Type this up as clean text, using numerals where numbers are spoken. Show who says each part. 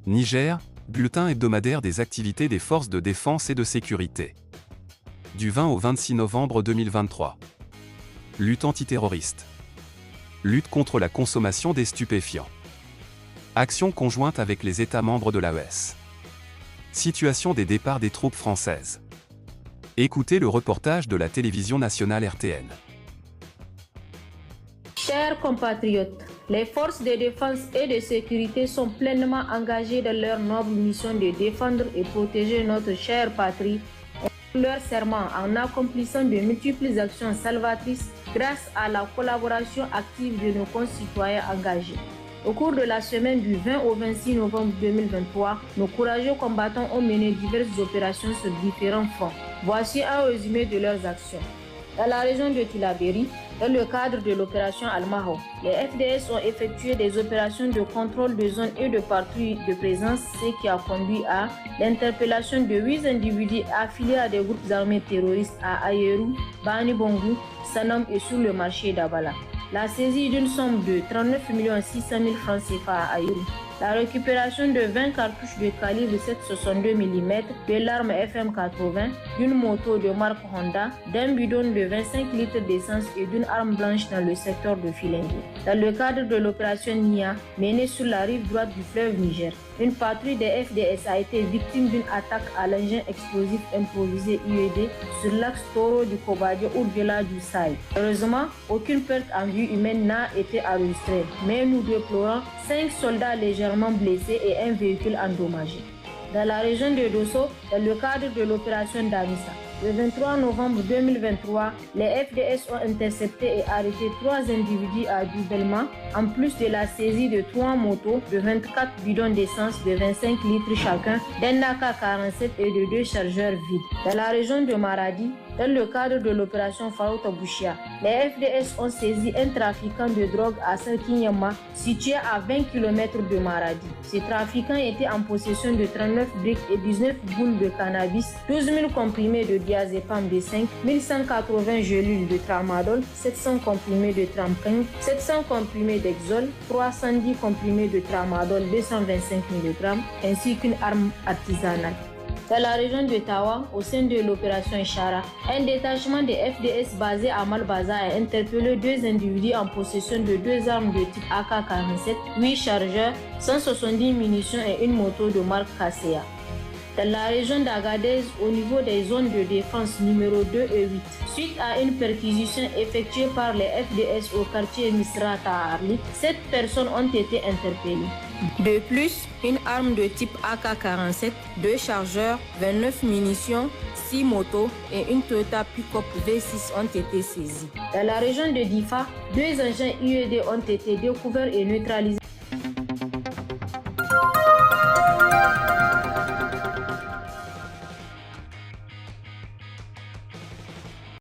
Speaker 1: Niger, bulletin hebdomadaire des activités des forces de défense et de sécurité. Du 20 au 26 novembre 2023. Lutte antiterroriste. Lutte contre la consommation des stupéfiants. Action conjointe avec les États membres de l'AES. Situation des départs des troupes françaises. Écoutez le reportage de la télévision nationale RTN.
Speaker 2: Chers compatriotes, les forces de défense et de sécurité sont pleinement engagées dans leur noble mission de défendre et protéger notre chère patrie et leur serment en accomplissant de multiples actions salvatrices grâce à la collaboration active de nos concitoyens engagés. Au cours de la semaine du 20 au 26 novembre 2023, nos courageux combattants ont mené diverses opérations sur différents fronts. Voici un résumé de leurs actions. Dans la région de Tillabéri, dans le cadre de l'opération Al-Maho, les FDS ont effectué des opérations de contrôle de zone et de patrouille de présence, ce qui a conduit à l'interpellation de 8 individus affiliés à des groupes armés terroristes à Ayeru, Bani Bongo, Sanam et sur le marché d'Abala. La saisie d'une somme de 39 600 000 francs CFA à Ayeru. La récupération de 20 cartouches de calibre 7,62 mm, de l'arme FM80, d'une moto de marque Honda, d'un bidon de 25 litres d'essence et d'une arme blanche dans le secteur de Filengue. Dans le cadre de l'opération NIA, menée sur la rive droite du fleuve Niger, une patrouille des FDS a été victime d'une attaque à l'engin explosif improvisé UED sur l'axe Toro du Kobadjo au-delà du Sahel. Heureusement, aucune perte en vie humaine n'a été enregistrée, mais nous déplorons 5 soldats légèrement blessés et un véhicule endommagé. Dans la région de Dosso, dans le cadre de l'opération Damissa, le 23 novembre 2023, les FDS ont intercepté et arrêté 3 individus à Doubelma, en plus de la saisie de 3 motos, de 24 bidons d'essence de 25 litres chacun, d'un AK-47 et de 2 chargeurs vides. Dans la région de Maradi, dans le cadre de l'opération Farouta Bouchia, les FDS ont saisi un trafiquant de drogue à Sarkinyama, situé à 20 km de Maradi. Ce trafiquant était en possession de 39 briques et 19 boules de cannabis, 12 000 comprimés de diazépam D5, 1180 gélules de tramadol, 700 comprimés de tramquin, 700 comprimés d'exol, 310 comprimés de tramadol 225 mg, ainsi qu'une arme artisanale. Dans la région de Tawa, au sein de l'opération Chara, un détachement des FDS basé à Malbaza a interpellé 2 individus en possession de 2 armes de type AK-47, 8 chargeurs, 170 munitions et une moto de marque Kasea. Dans la région d'Agadez, au niveau des zones de défense numéro 2 et 8, suite à une perquisition effectuée par les FDS au quartier Misrata à Arlit, 7 personnes ont été interpellées. De plus, une arme de type AK-47, 2 chargeurs, 29 munitions, 6 motos et une Toyota Pick-up V6 ont été saisis. Dans la région de Difa, 2 engins IED ont été découverts et neutralisés